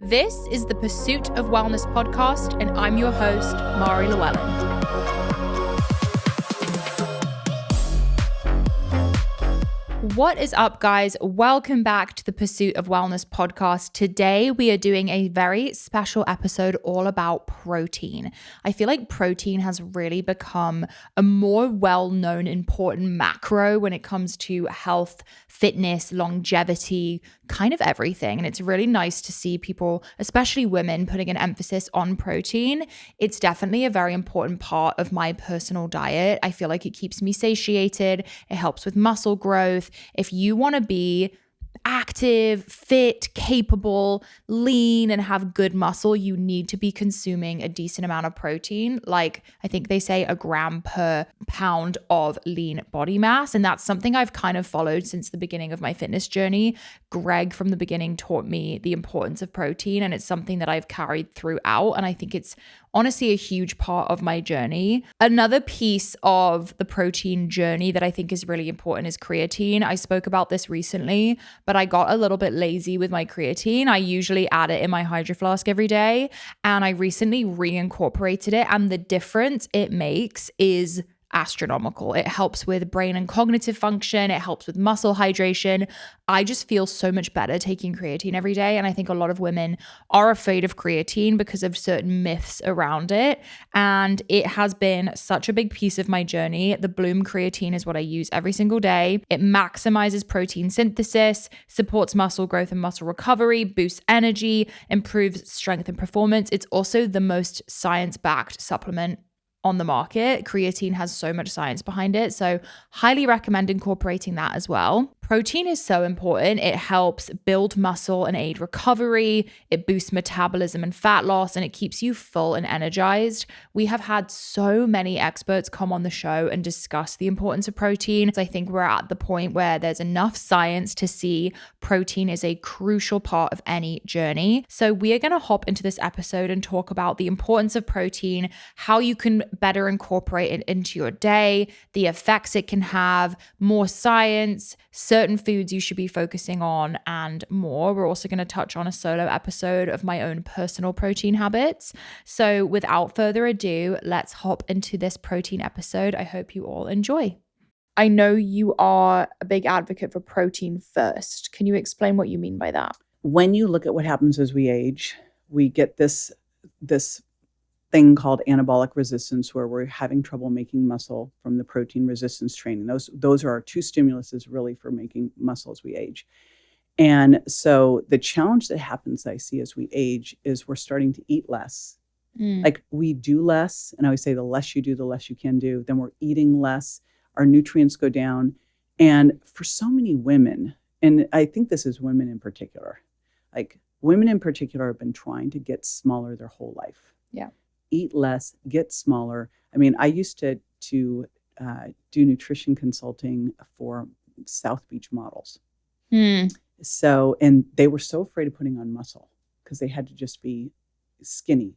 This is the Pursuit of Wellness podcast, and I'm your host, Mari Llewellyn. What is up, guys? Welcome back to the Pursuit of Wellness podcast. Today, we are doing a very special episode all about protein. I feel like protein has really become a more well-known, important macro when it comes to health, fitness, longevity, kind of everything. And it's really nice to see people, especially women, putting an emphasis on protein. It's definitely a very important part of my personal diet. I feel like it keeps me satiated. It helps with muscle growth. If you want to be active, fit, capable, lean, and have good muscle, you need to be consuming a decent amount of protein. Like I think they say 1 gram per pound of lean body mass. And that's something I've kind of followed since the beginning of my fitness journey. Greg from the beginning taught me the importance of protein, and it's something that I've carried throughout. And I think it's honestly a huge part of my journey. Another piece of the protein journey that I think is really important is creatine. I spoke about this recently, but I got a little bit lazy with my creatine. I usually add it in my Hydro Flask every day, and I recently reincorporated it, and the difference it makes is astronomical. It helps with brain and cognitive function. It helps with muscle hydration. I just feel so much better taking creatine every day. And I think a lot of women are afraid of creatine because of certain myths around it. And it has been such a big piece of my journey. The Bloom creatine is what I use every single day. It maximizes protein synthesis, supports muscle growth and muscle recovery, boosts energy, improves strength and performance. It's also the most science-backed supplement on the market. Creatine has so much science behind it, so highly recommend incorporating that as well. Protein is so important. It helps build muscle and aid recovery. It boosts metabolism and fat loss, and it keeps you full and energized. We have had so many experts come on the show and discuss the importance of protein. So I think we're at the point where there's enough science to see protein is a crucial part of any journey. So we are going to hop into this episode and talk about the importance of protein, how you can better incorporate it into your day, the effects it can have, more science, certain foods you should be focusing on, and more. We're also going to touch on a solo episode of my own personal protein habits. So without further ado, let's hop into this protein episode. I hope you all enjoy. I know you are a big advocate for protein first. Can you explain what you mean by that? When you look at what happens as we age, we get this thing called anabolic resistance, where we're having trouble making muscle from the protein resistance training. Those are our two stimuluses really for making muscle as we age. And so the challenge that happens I see as we age is we're starting to eat less. Like we do less. And I always say the less you do, the less you can do. Then we're eating less. Our nutrients go down. And for so many women, and I think this is women in particular, like women in particular have been trying to get smaller their whole life. Yeah. Eat less, get smaller. I mean, I used to do nutrition consulting for South Beach models. So, and they were so afraid of putting on muscle because they had to just be skinny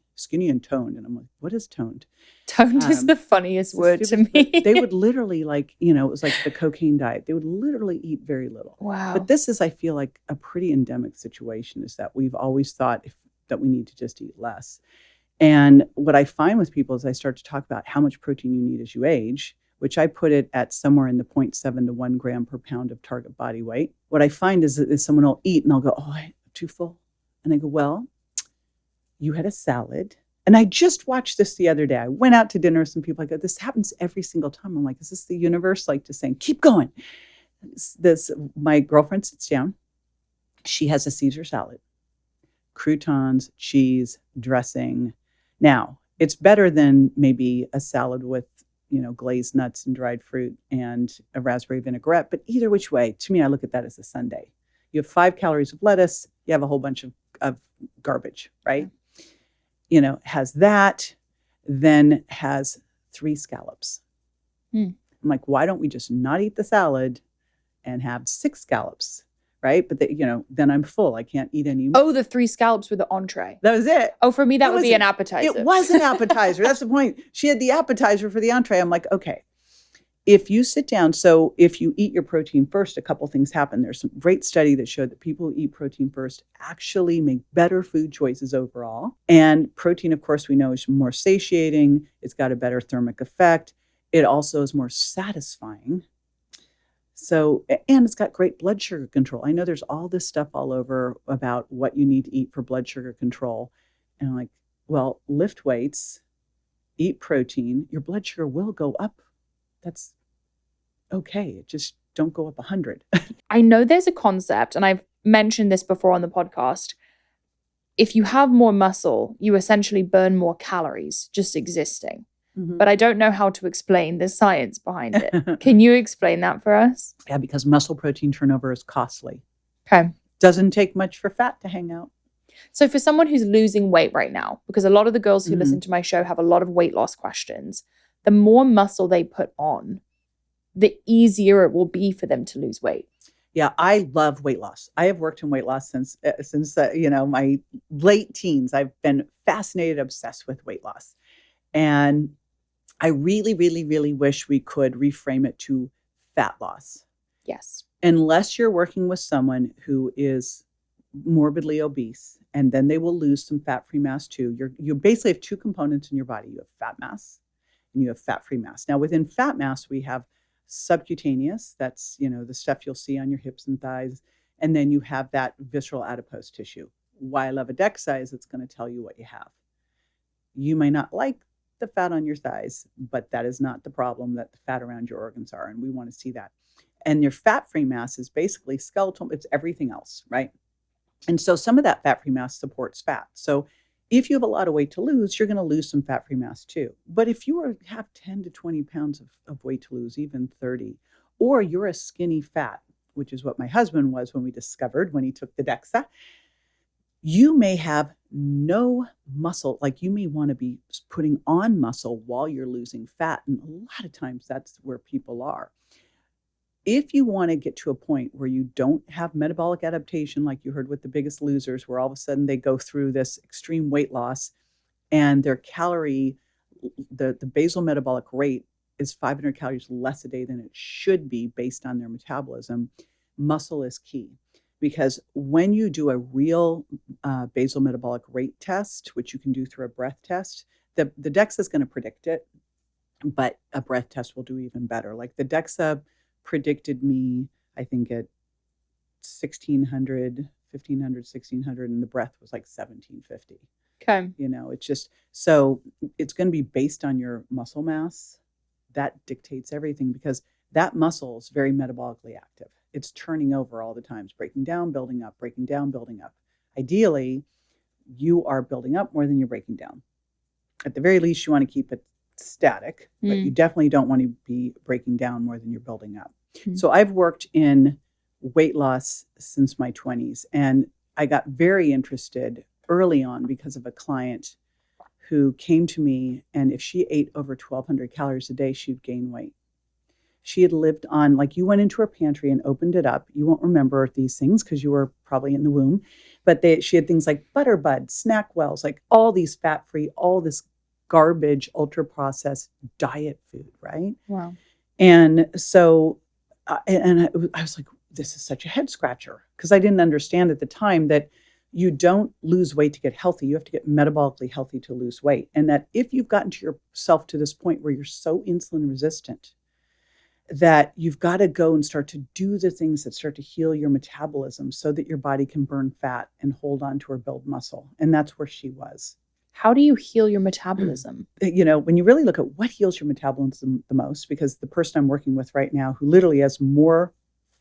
and toned. And I'm like, what is toned? Toned is the funniest word to me. They would literally it was like the cocaine diet. They would literally eat very little. Wow. But this is, I feel like, a pretty endemic situation, is that we've always thought that we need to just eat less. And what I find with people is I start to talk about how much protein you need as you age, which I put it at somewhere in the 0.7 to 1 gram per pound of target body weight. What I find is that someone will eat and I'll go, oh, I'm too full. And I go, well, you had a salad. And I just watched this the other day. I went out to dinner with some people. I go, this happens every single time. I'm like, is this the universe just saying, keep going? My girlfriend sits down. She has a Caesar salad, croutons, cheese, dressing. Now, it's better than maybe a salad with, glazed nuts and dried fruit and a raspberry vinaigrette. But either which way, to me, I look at that as a sundae. You have 5 calories of lettuce. You have a whole bunch of garbage, right? Has that, then has 3 scallops. I'm like, why don't we just not eat the salad and have 6 scallops? Right. But then I'm full. I can't eat any more. Oh, the 3 scallops were the entree. That was it. Oh, for me, that would be an appetizer. It was an appetizer. That's the point. She had the appetizer for the entree. I'm like, okay, if you sit down, so if you eat your protein first, a couple things happen. There's some great study that showed that people who eat protein first actually make better food choices overall. And protein, of course, we know is more satiating. It's got a better thermic effect. It also is more satisfying. So, and it's got great blood sugar control. I know there's all this stuff all over about what you need to eat for blood sugar control. And I'm like, well, lift weights, eat protein, your blood sugar will go up. That's okay. It just don't go up 100. I know there's a concept, and I've mentioned this before on the podcast. If you have more muscle, you essentially burn more calories just existing. But I don't know how to explain the science behind it. Can you explain that for us? Yeah, because muscle protein turnover is costly. Okay. Doesn't take much for fat to hang out. So for someone who's losing weight right now, because a lot of the girls who listen to my show have a lot of weight loss questions, the more muscle they put on, the easier it will be for them to lose weight. Yeah, I love weight loss. I have worked in weight loss since my late teens. I've been fascinated, obsessed with weight loss. And I really, really, really wish we could reframe it to fat loss. Yes. Unless you're working with someone who is morbidly obese, and then they will lose some fat-free mass too. You basically have two components in your body. You have fat mass and you have fat-free mass. Now, within fat mass, we have subcutaneous. That's, the stuff you'll see on your hips and thighs. And then you have that visceral adipose tissue. Why I love a DEXA is it's going to tell you what you have. You may not like the fat on your thighs, but that is not the problem that the fat around your organs are. And we want to see that. And your fat-free mass is basically skeletal. It's everything else, right? And so some of that fat-free mass supports fat. So if you have a lot of weight to lose, you're going to lose some fat-free mass too. But if you have 10 to 20 pounds of weight to lose, even 30, or you're a skinny fat, which is what my husband was when he took the DEXA, you may have no muscle. Like you may want to be putting on muscle while you're losing fat. And a lot of times that's where people are. If you want to get to a point where you don't have metabolic adaptation, like you heard with the Biggest Losers, where all of a sudden they go through this extreme weight loss and their the basal metabolic rate is 500 calories less a day than it should be based on their metabolism, muscle is key. Because when you do a real basal metabolic rate test, which you can do through a breath test, the DEXA is going to predict it, but a breath test will do even better. Like the DEXA predicted me, I think at 1500, 1600, and the breath was like 1750. Okay. It's just, so it's going to be based on your muscle mass. That dictates everything because that muscle is very metabolically active. It's turning over all the time. It's breaking down, building up, breaking down, building up. Ideally, you are building up more than you're breaking down. At the very least, you want to keep it static, but you definitely don't want to be breaking down more than you're building up. So I've worked in weight loss since my 20s, and I got very interested early on because of a client who came to me, and if she ate over 1,200 calories a day, she'd gain weight. She had lived on, like you went into her pantry and opened it up. You won't remember these things because you were probably in the womb, but she had things like Butter Bud, Snack Wells, like all these fat-free, all this garbage, ultra-processed diet food, right? Wow. And so, I was like, this is such a head scratcher because I didn't understand at the time that you don't lose weight to get healthy. You have to get metabolically healthy to lose weight. And that if you've gotten to yourself to this point where you're so insulin resistant, that you've got to go and start to do the things that start to heal your metabolism so that your body can burn fat and hold on to or build muscle. And that's where she was. How do you heal your metabolism? When you really look at what heals your metabolism the most, because the person I'm working with right now who literally has more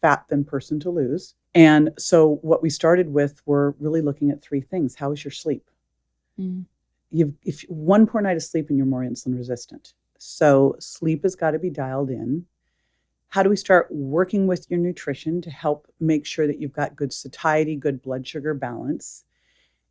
fat than person to lose. And so what we started with, we're really looking at three things. How is your sleep? If one poor night of sleep and you're more insulin resistant. So sleep has got to be dialed in. How do we start working with your nutrition to help make sure that you've got good satiety, good blood sugar balance,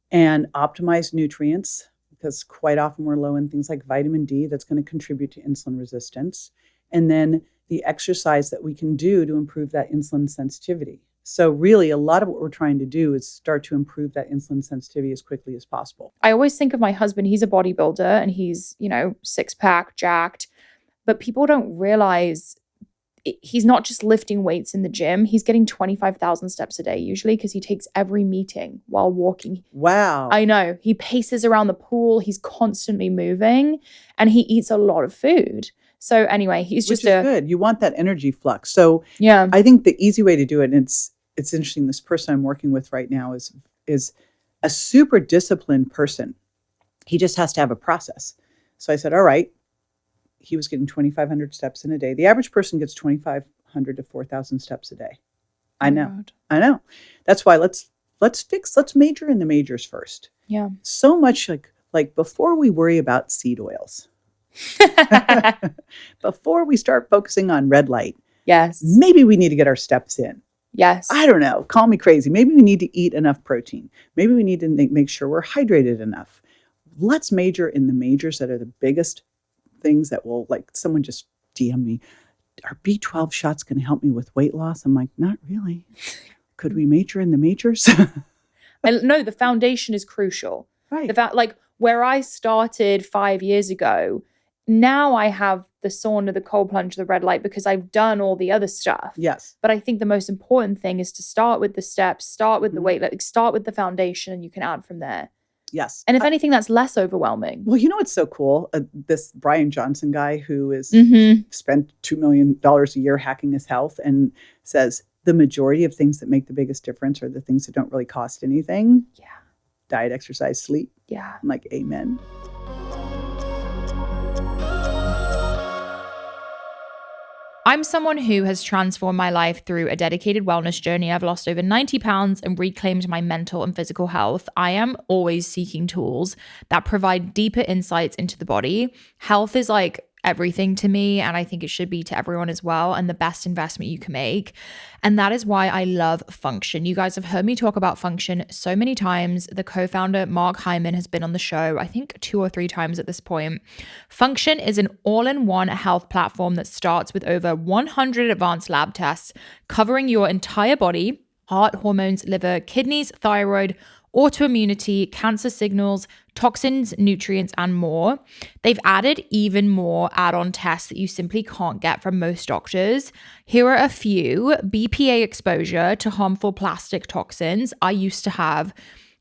and optimize nutrients? Because quite often we're low in things like vitamin D that's going to contribute to insulin resistance. And then the exercise that we can do to improve that insulin sensitivity. So really a lot of what we're trying to do is start to improve that insulin sensitivity as quickly as possible. I always think of my husband. He's a bodybuilder and he's, six-pack, jacked. But people don't realize he's not just lifting weights in the gym. He's getting 25,000 steps a day usually because he takes every meeting while walking. Wow. I know. He paces around the pool. He's constantly moving and he eats a lot of food. So anyway, he's Which just is good. You want that energy flux. So yeah. I think the easy way to do it, and it's interesting, this person I'm working with right now is a super disciplined person. He just has to have a process. So I said, all right, he was getting 2,500 steps in a day. The average person gets 2,500 to 4,000 steps a day. I know. That's why let's major in the majors first. Yeah. So much like before we worry about seed oils, before we start focusing on red light, yes, maybe we need to get our steps in. Yes. I don't know. Call me crazy. Maybe we need to eat enough protein. Maybe we need to make sure we're hydrated enough. Let's major in the majors that are the biggest things that will, like, someone just DM me, are B12 shots going to help me with weight loss? I'm like, not really. Could we major in the majors? No, the foundation is crucial. Right. The fact, like, where I started 5 years ago, now I have the sauna, the cold plunge, the red light, because I've done all the other stuff. Yes. But I think the most important thing is to start with the steps, start with the weight, like start with the foundation, and you can add from there. Yes. And if anything, that's less overwhelming. Well, you know what's so cool? This Brian Johnson guy who is spent $2 million a year hacking his health and says the majority of things that make the biggest difference are the things that don't really cost anything. Yeah. Diet, exercise, sleep. Yeah. I'm like, amen. I'm someone who has transformed my life through a dedicated wellness journey. I've lost over 90 pounds and reclaimed my mental and physical health. I am always seeking tools that provide deeper insights into the body. Health is like everything to me, and I think it should be to everyone as well, and the best investment you can make. And that is why I love Function. You guys have heard me talk about Function so many times. The co-founder, Mark Hyman, has been on the show, I think 2 or 3 times at this point. Function is an all-in-one health platform that starts with over 100 advanced lab tests covering your entire body: heart, hormones, liver, kidneys, thyroid, autoimmunity, cancer signals, toxins, nutrients, and more. They've added even more add-on tests that you simply can't get from most doctors. Here are a few: BPA exposure to harmful plastic toxins. I used to have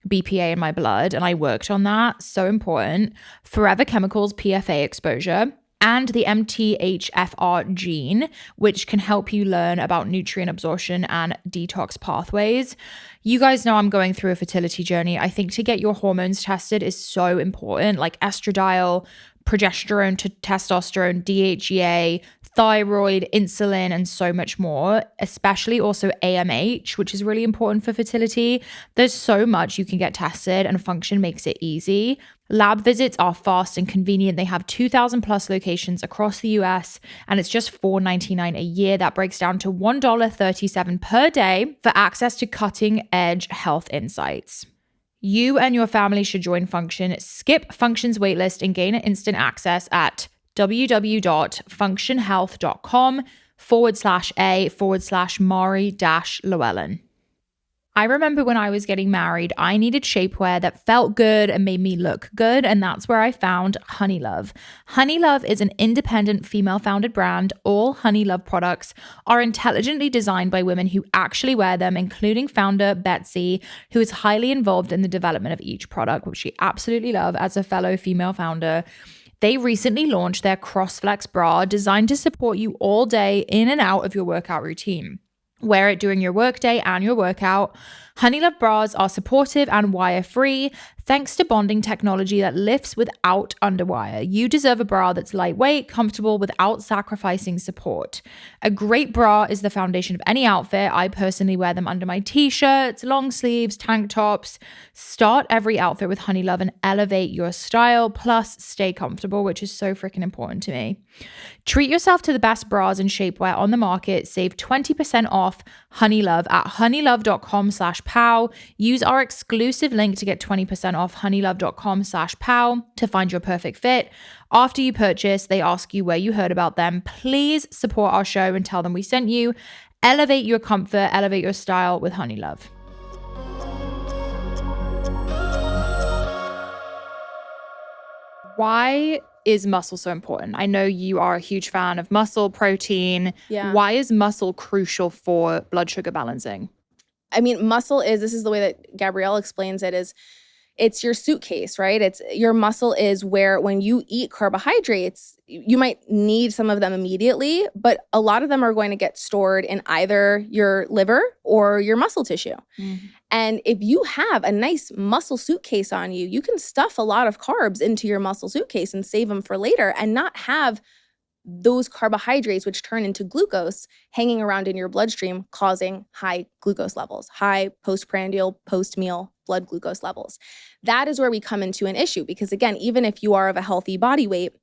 BPA in my blood and I worked on that. So important. Forever chemicals, PFA exposure, and the MTHFR gene, which can help you learn about nutrient absorption and detox pathways. You guys know I'm going through a fertility journey. I think to get your hormones tested is so important, like estradiol, progesterone to testosterone, DHEA, thyroid, insulin, and so much more, especially also AMH, which is really important for fertility. There's so much you can get tested, and Function makes it easy. Lab visits are fast and convenient. They have 2,000 plus locations across the US, and it's just $4.99 a year. That breaks down to $1.37 per day for access to cutting edge health insights. You and your family should join Function. Skip Function's waitlist and gain instant access at www.functionhealth.com/a/Mari-Llewellyn. I remember when I was getting married, I needed shapewear that felt good and made me look good, and that's where I found Honey Love. Honey Love is an independent female-founded brand. All Honey Love products are intelligently designed by women who actually wear them, including founder Betsy, who is highly involved in the development of each product, which she absolutely love as a fellow female founder. They recently launched their CrossFlex bra, designed to support you all day in and out of your workout routine. Wear it during your workday and your workout. Honey Love bras are supportive and wire-free, thanks to bonding technology that lifts without underwire. You deserve a bra that's lightweight, comfortable, without sacrificing support. A great bra is the foundation of any outfit. I personally wear them under my t-shirts, long sleeves, tank tops. Start every outfit with Honey Love and elevate your style, plus stay comfortable, which is so freaking important to me. Treat yourself to the best bras and shapewear on the market. Save 20% off Honey Love at honeylove.com/pow. Use our exclusive link to get 20% off honeylove.com/pow to find your perfect fit. After you purchase, they ask you where you heard about them. Please support our show and tell them we sent you. Elevate your comfort, elevate your style with Honey Love. Why is muscle so important? I know you are a huge fan of muscle protein. Yeah. Why is muscle crucial for blood sugar balancing? I mean, this is the way that Gabrielle explains it, is it's your suitcase, right? It's your muscle is where when you eat carbohydrates, you might need some of them immediately, but a lot of them are going to get stored in either your liver or your muscle tissue. Mm-hmm. And if you have a nice muscle suitcase on you, you can stuff a lot of carbs into your muscle suitcase and save them for later and not have those carbohydrates, which turn into glucose, hanging around in your bloodstream, causing high glucose levels, high postprandial, post-meal blood glucose levels. That is where we come into an issue because, again, even if you are of a healthy body weight,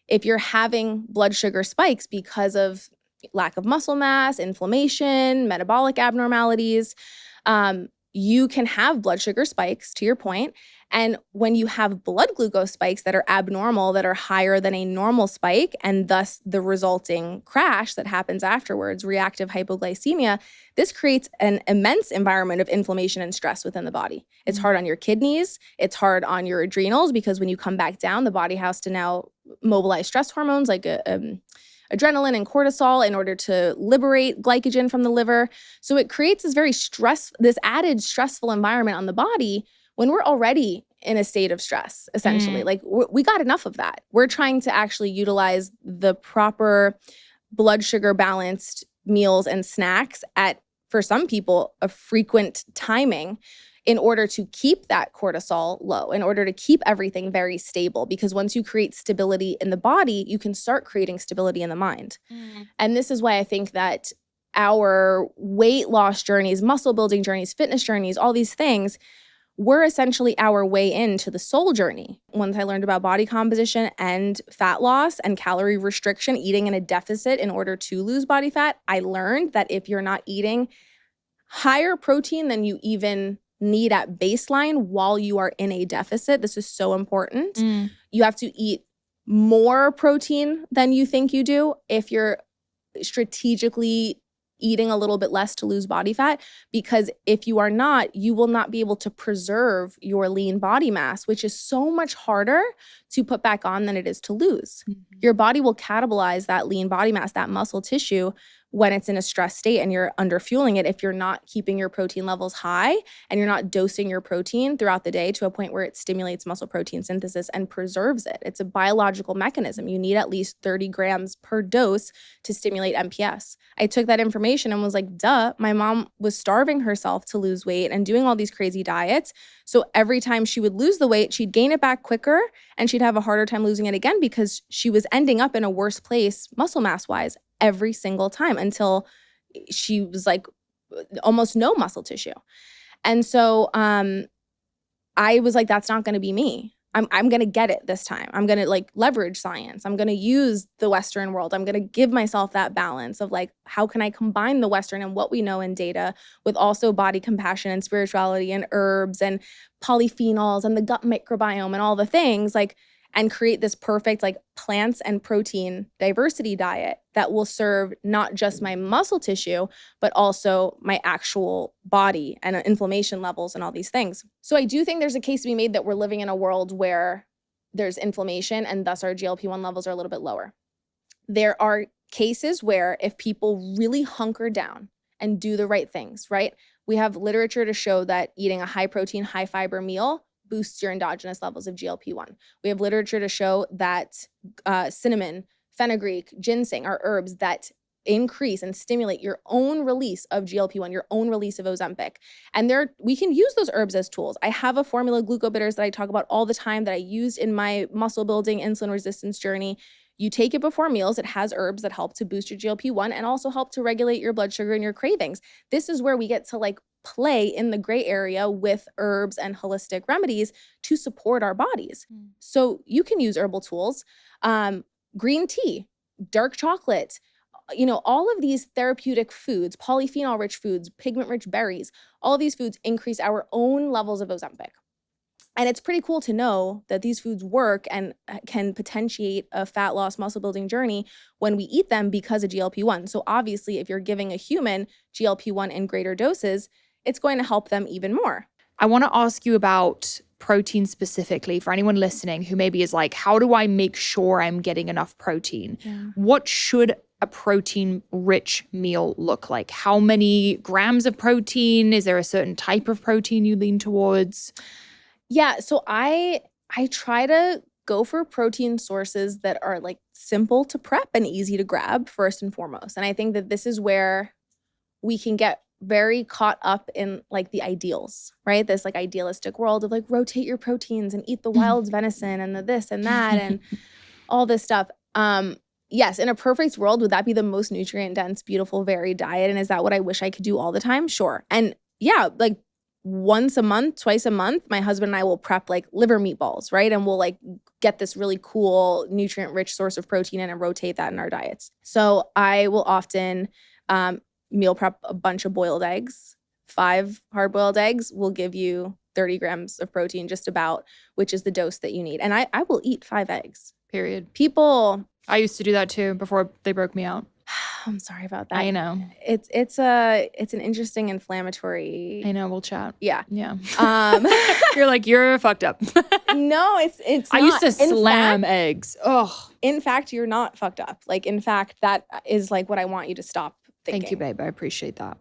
if you're having blood sugar spikes because of lack of muscle mass, inflammation, metabolic abnormalities, you can have blood sugar spikes, to your point. And when you have blood glucose spikes that are abnormal, that are higher than a normal spike, and thus the resulting crash that happens afterwards, reactive hypoglycemia, this creates an immense environment of inflammation and stress within the body. It's hard on your kidneys. It's hard on your adrenals because when you come back down, the body has to now mobilize stress hormones like adrenaline and cortisol in order to liberate glycogen from the liver. So it creates this added stressful environment on the body when we're already in a state of stress, essentially. Like we got enough of that. We're trying to actually utilize the proper blood sugar balanced meals and snacks at, for some people, a frequent timing in order to keep that cortisol low, in order to keep everything very stable. Because once you create stability in the body, you can start creating stability in the mind. And this is why I think that our weight loss journeys, muscle building journeys, fitness journeys, all these things, were essentially our way into the soul journey. Once I learned about body composition and fat loss and calorie restriction, eating in a deficit in order to lose body fat, I learned that if you're not eating higher protein than you even need at baseline while you are in a deficit, this is so important. You have to eat more protein than you think you do if you're strategically eating a little bit less to lose body fat, because if you are not, you will not be able to preserve your lean body mass, which is so much harder to put back on than it is to lose. Your body will catabolize that lean body mass, that muscle tissue, when it's in a stress state and you're underfueling it if you're not keeping your protein levels high and you're not dosing your protein throughout the day to a point where it stimulates muscle protein synthesis and preserves it. It's a biological mechanism. You need at least 30 grams per dose to stimulate MPS. I took that information and was like, duh, my mom was starving herself to lose weight and doing all these crazy diets. So every time she would lose the weight, she'd gain it back quicker and she'd have a harder time losing it again because she was ending up in a worse place muscle mass wise every single time until she was like almost no muscle tissue. And so I was like, that's not going to be me. I'm going to get it this time. I'm going to like leverage science. I'm going to use the Western world. I'm going to give myself that balance of like, how can I combine the Western and what we know in data with also body compassion and spirituality and herbs and polyphenols and the gut microbiome and all the things, like, and create this perfect like plants and protein diversity diet that will serve not just my muscle tissue, but also my actual body and inflammation levels and all these things. So I do think there's a case to be made that we're living in a world where there's inflammation and thus our GLP-1 levels are a little bit lower. There are cases where if people really hunker down and do the right things, right? We have literature to show that eating a high protein, high fiber meal boosts your endogenous levels of GLP-1. We have literature to show that cinnamon, fenugreek, ginseng are herbs that increase and stimulate your own release of GLP-1, your own release of Ozempic. And we can use those herbs as tools. I have a formula, glucobitters, that I talk about all the time that I used in my muscle building insulin resistance journey. You take it before meals. It has herbs that help to boost your GLP-1 and also help to regulate your blood sugar and your cravings. This is where we get to like play in the gray area with herbs and holistic remedies to support our bodies. So you can use herbal tools, green tea, dark chocolate, all of these therapeutic foods, polyphenol-rich foods, pigment-rich berries, all of these foods increase our own levels of Ozempic. And it's pretty cool to know that these foods work and can potentiate a fat loss muscle building journey when we eat them because of GLP-1. So obviously, if you're giving a human GLP-1 in greater doses, it's going to help them even more. I want to ask you about protein specifically for anyone listening who maybe is like, how do I make sure I'm getting enough protein? Yeah. What should a protein-rich meal look like? How many grams of protein? Is there a certain type of protein you lean towards? Yeah, so I try to go for protein sources that are like simple to prep and easy to grab first and foremost. And I think that this is where we can get very caught up in like the ideals, right? This like idealistic world of like rotate your proteins and eat the wild venison and the this and that and all this stuff. Yes, in a perfect world, would that be the most nutrient dense, beautiful, varied diet? And is that what I wish I could do all the time? Sure. And yeah, like once a month, twice a month, my husband and I will prep like liver meatballs, right? And we'll like get this really cool nutrient rich source of protein in and rotate that in our diets. So I will often meal prep a bunch of boiled eggs. 5 hard-boiled eggs will give you 30 grams of protein just about, which is the dose that you need. And I will eat 5 eggs. Period. People... I used to do that too before they broke me out. I'm sorry about that. I know. It's an interesting inflammatory... I know, we'll chat. Yeah. Yeah. You're like, you're fucked up. No, it's not. I used to slam eggs. Oh. In fact, you're not fucked up. Like, in fact, that is like what I want you to stop thinking. Thank you, babe. I appreciate that.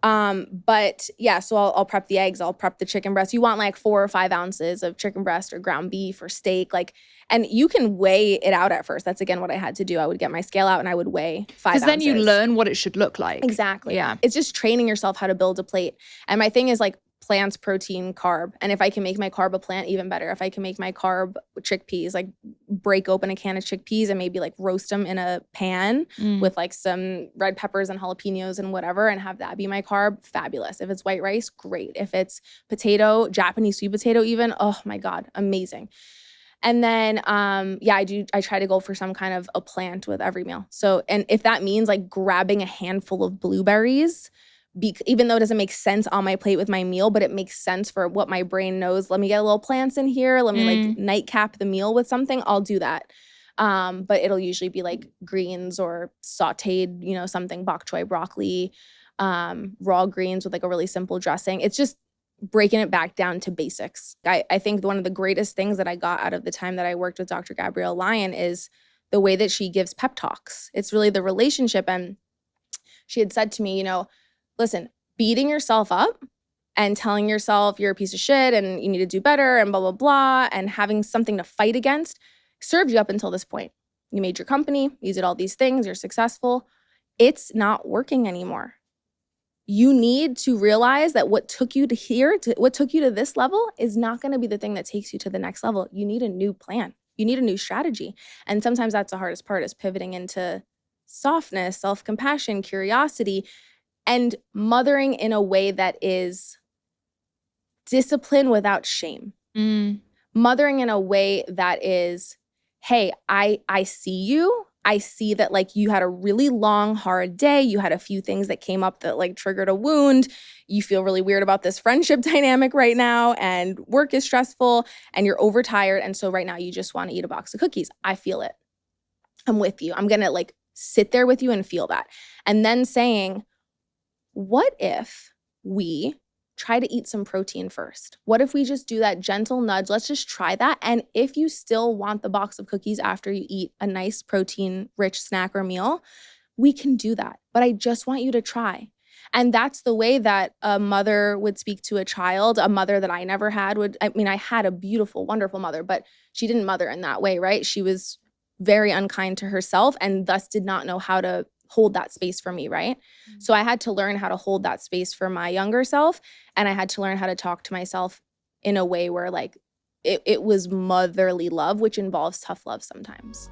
But yeah, so I'll prep the eggs. I'll prep the chicken breast. You want like 4 or 5 ounces of chicken breast or ground beef or steak. Like, and you can weigh it out at first. That's again what I had to do. I would get my scale out and I would weigh 5 ounces. Because then you learn what it should look like. Exactly. Yeah. It's just training yourself how to build a plate. And my thing is like plants, protein, carb. And if I can make my carb a plant, even better. If I can make my carb chickpeas, like break open a can of chickpeas and maybe like roast them in a pan with like some red peppers and jalapenos and whatever and have that be my carb, fabulous. If it's white rice, great. If it's potato, Japanese sweet potato even, oh my God, amazing. And then, I try to go for some kind of a plant with every meal. So, and if that means like grabbing a handful of blueberries, even though it doesn't make sense on my plate with my meal, but it makes sense for what my brain knows. Let me get a little plants in here. Let me like nightcap the meal with something. I'll do that. But it'll usually be like greens or sauteed, something bok choy, broccoli, raw greens with like a really simple dressing. It's just breaking it back down to basics. I think one of the greatest things that I got out of the time that I worked with Dr. Gabrielle Lyon is the way that she gives pep talks. It's really the relationship. And she had said to me, listen, beating yourself up and telling yourself you're a piece of shit and you need to do better and blah, blah, blah, and having something to fight against served you up until this point. You made your company, you did all these things, you're successful. It's not working anymore. You need to realize that what took you to here, what took you to this level is not going to be the thing that takes you to the next level. You need a new plan. You need a new strategy. And sometimes that's the hardest part, is pivoting into softness, self-compassion, curiosity, and mothering in a way that is discipline without shame. Mothering in a way that is, hey, I see you. I see that like you had a really long, hard day. You had a few things that came up that like triggered a wound. You feel really weird about this friendship dynamic right now, and work is stressful and you're overtired. And so right now you just want to eat a box of cookies. I feel it. I'm with you. I'm going to like sit there with you and feel that. And then saying, what if we try to eat some protein first? What if we just do that gentle nudge? Let's just try that. And if you still want the box of cookies after you eat a nice protein-rich snack or meal, we can do that. But I just want you to try. And that's the way that a mother would speak to a child. A mother that I never had I had a beautiful, wonderful mother, but she didn't mother in that way, right? She was very unkind to herself and thus did not know how to hold that space for me, right? So I had to learn how to hold that space for my younger self. And I had to learn how to talk to myself in a way where like it was motherly love, which involves tough love sometimes.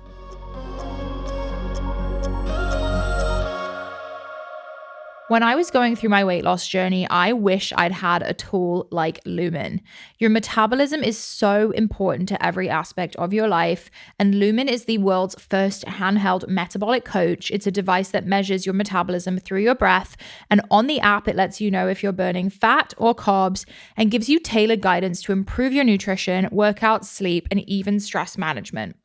When I was going through my weight loss journey, I wish I'd had a tool like Lumen. Your metabolism is so important to every aspect of your life, and Lumen is the world's first handheld metabolic coach. It's a device that measures your metabolism through your breath, and on the app, it lets you know if you're burning fat or carbs and gives you tailored guidance to improve your nutrition, workout, sleep, and even stress management.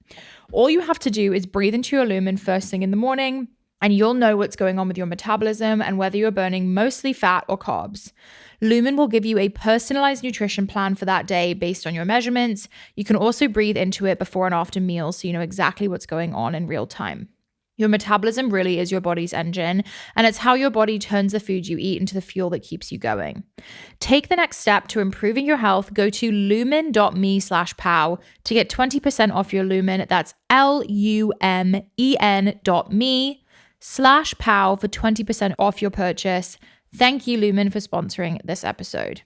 All you have to do is breathe into your Lumen first thing in the morning, and you'll know what's going on with your metabolism and whether you're burning mostly fat or carbs. Lumen will give you a personalized nutrition plan for that day based on your measurements. You can also breathe into it before and after meals so you know exactly what's going on in real time. Your metabolism really is your body's engine, and it's how your body turns the food you eat into the fuel that keeps you going. Take the next step to improving your health. Go to lumen.me/pow to get 20% off your Lumen. That's lumen.me/pow for 20% off your purchase. Thank you, Lumen, for sponsoring this episode.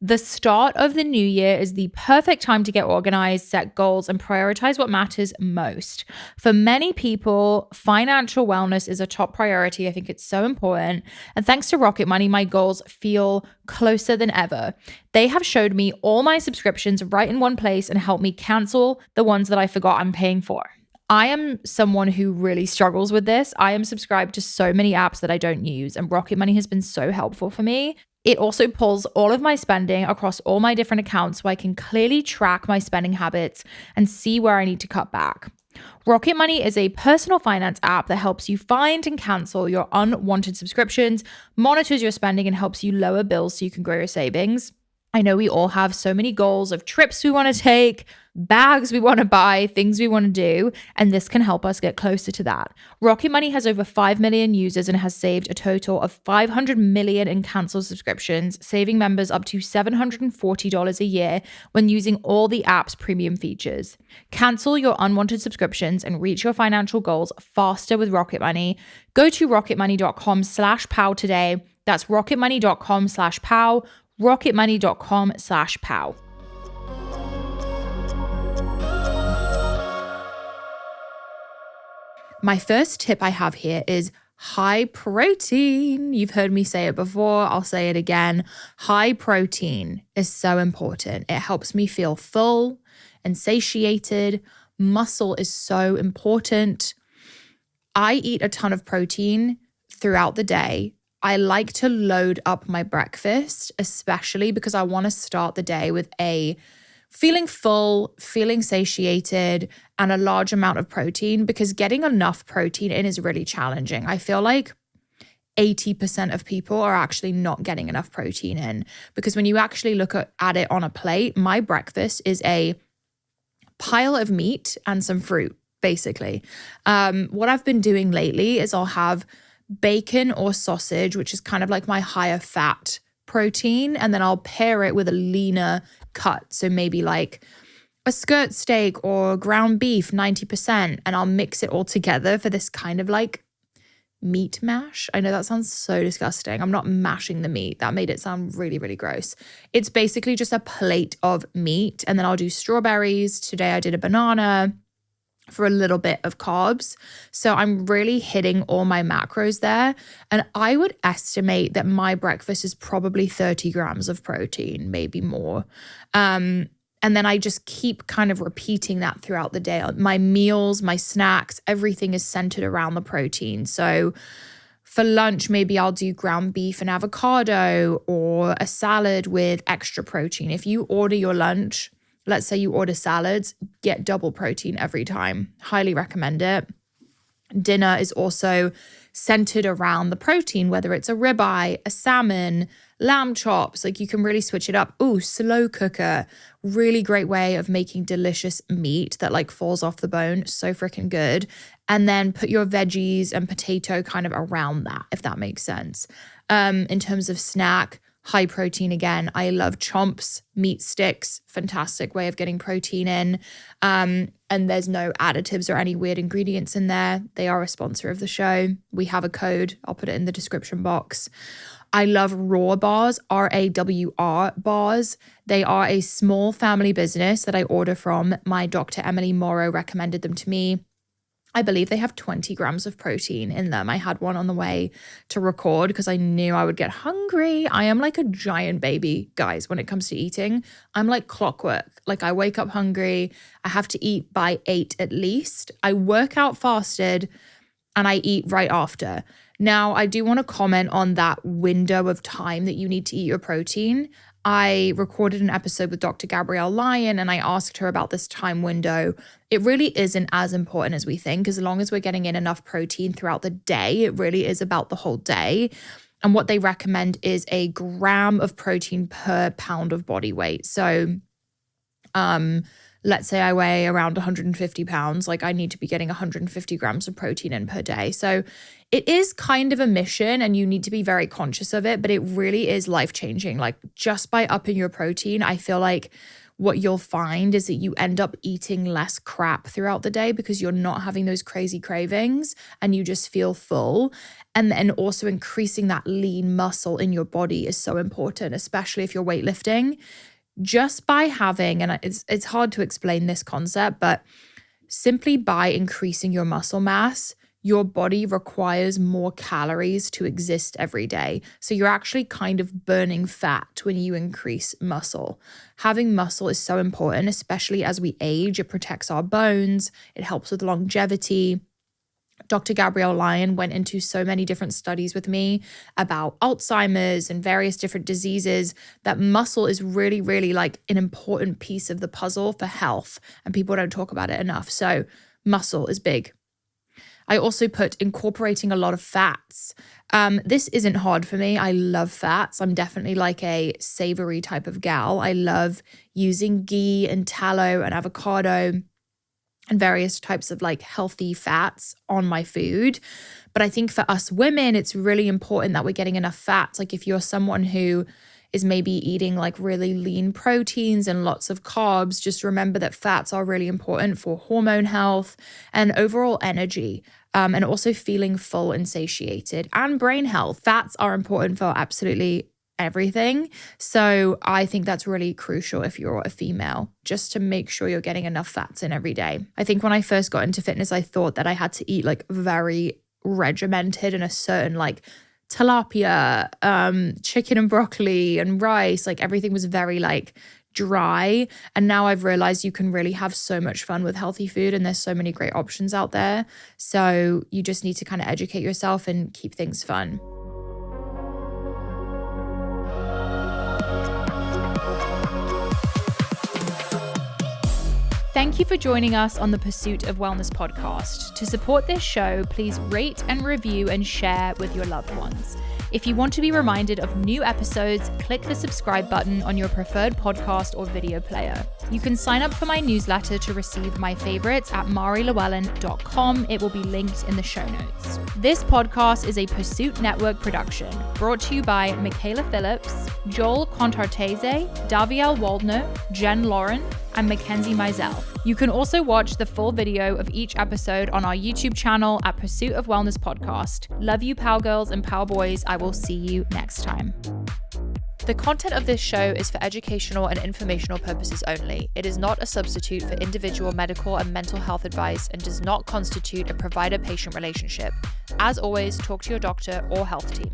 The start of the new year is the perfect time to get organized, set goals, and prioritize what matters most. For many people, financial wellness is a top priority. I think it's so important. And thanks to Rocket Money, my goals feel closer than ever. They have showed me all my subscriptions right in one place and helped me cancel the ones that I forgot I'm paying for. I am someone who really struggles with this. I am subscribed to so many apps that I don't use, and Rocket Money has been so helpful for me. It also pulls all of my spending across all my different accounts so I can clearly track my spending habits and see where I need to cut back. Rocket Money is a personal finance app that helps you find and cancel your unwanted subscriptions, monitors your spending, and helps you lower bills so you can grow your savings. I know we all have so many goals of trips we want to take, bags we want to buy, things we want to do, and this can help us get closer to that. Rocket Money has over 5 million users and has saved a total of 500 million in canceled subscriptions, saving members up to $740 a year when using all the app's premium features. Cancel your unwanted subscriptions and reach your financial goals faster with Rocket Money. Go to rocketmoney.com/pow today. That's rocketmoney.com/pow. rocketmoney.com/pow. My first tip I have here is high protein. You've heard me say it before. I'll say it again. High protein is so important. It helps me feel full and satiated. Muscle is so important. I eat a ton of protein throughout the day. I like to load up my breakfast, especially because I want to start the day with a feeling full, feeling satiated, and a large amount of protein, because getting enough protein in is really challenging. I feel like 80% of people are actually not getting enough protein in, because when you actually look at it on a plate, my breakfast is a pile of meat and some fruit, basically. What I've been doing lately is I'll have bacon or sausage, which is kind of like my higher fat protein, and then I'll pair it with a leaner cut. So maybe like a skirt steak or ground beef, 90%, and I'll mix it all together for this kind of like meat mash. I know that sounds so disgusting. I'm not mashing the meat. That made it sound really, really gross. It's basically just a plate of meat, and then I'll do strawberries. Today I did a banana for a little bit of carbs. So I'm really hitting all my macros there. And I would estimate that my breakfast is probably 30 grams of protein, maybe more. And then I just keep kind of repeating that throughout the day. My meals, my snacks, everything is centered around the protein. So for lunch, maybe I'll do ground beef and avocado, or a salad with extra protein. If you order your lunch, let's say you order salads, get double protein every time. Highly recommend it. Dinner is also centered around the protein, whether it's a ribeye, a salmon, lamb chops. Like, you can really switch it up. Ooh, slow cooker. Really great way of making delicious meat that like falls off the bone. So freaking good. And then put your veggies and potato kind of around that, if that makes sense. In terms of snack, high protein again. I love chomps, meat sticks, fantastic way of getting protein in. And there's no additives or any weird ingredients in there. They are a sponsor of the show. We have a code. I'll put it in the description box. I love Raw Bars, RAWR bars. They are a small family business that I order from. My Dr. Emily Morrow recommended them to me. I believe they have 20 grams of protein in them. I had one on the way to record because I knew I would get hungry. I am like a giant baby, guys, when it comes to eating. I'm like clockwork. Like, I wake up hungry. I have to eat by 8 at least. I work out fasted and I eat right after. Now, I do want to comment on that window of time that you need to eat your protein. I recorded an episode with Dr. Gabrielle Lyons and I asked her about this time window. It really isn't as important as we think. As long as we're getting in enough protein throughout the day, it really is about the whole day. And what they recommend is a gram of protein per pound of body weight. So let's say I weigh around 150 pounds, like I need to be getting 150 grams of protein in per day. So it is kind of a mission and you need to be very conscious of it, but it really is life-changing. Like just by upping your protein, I feel like what you'll find is that you end up eating less crap throughout the day because you're not having those crazy cravings and you just feel full. And then also increasing that lean muscle in your body is so important, especially if you're weightlifting. Just by having, and it's hard to explain this concept, but simply by increasing your muscle mass, your body requires more calories to exist every day. So you're actually kind of burning fat when you increase muscle. Having muscle is so important, especially as we age. It protects our bones. It helps with longevity. Dr. Gabrielle Lyons went into so many different studies with me about Alzheimer's and various different diseases, that muscle is really, really like an important piece of the puzzle for health, and people don't talk about it enough. So muscle is big. I also put incorporating a lot of fats. This isn't hard for me. I love fats. I'm definitely like a savory type of gal. I love using ghee and tallow and avocado and various types of like healthy fats on my food. But I think for us women, it's really important that we're getting enough fats. Like if you're someone who is maybe eating like really lean proteins and lots of carbs, just remember that fats are really important for hormone health and overall energy, and also feeling full and satiated, and brain health. Fats are important for absolutely everything. So I think that's really crucial if you're a female, just to make sure you're getting enough fats in every day. I think when I first got into fitness, I thought that I had to eat like very regimented in a certain like tilapia, chicken and broccoli and rice, like everything was very like dry. And now I've realized you can really have so much fun with healthy food and there's so many great options out there. So you just need to kind of educate yourself and keep things fun. Thank you for joining us on the Pursuit of Wellness podcast. To support this show, please rate and review and share with your loved ones. If you want to be reminded of new episodes, click the subscribe button on your preferred podcast or video player. You can sign up for my newsletter to receive my favorites at marilewellen.com. It will be linked in the show notes. This podcast is a Pursuit Network production, brought to you by Michaela Phillips, Joel Contartese, Daviel Waldner, Jen Lauren, and Mackenzie Mizell. You can also watch the full video of each episode on our YouTube channel at Pursuit of Wellness Podcast. Love you, Power Girls and Power Boys. I will see you next time. The content of this show is for educational and informational purposes only. It is not a substitute for individual medical and mental health advice and does not constitute a provider-patient relationship. As always, talk to your doctor or health team.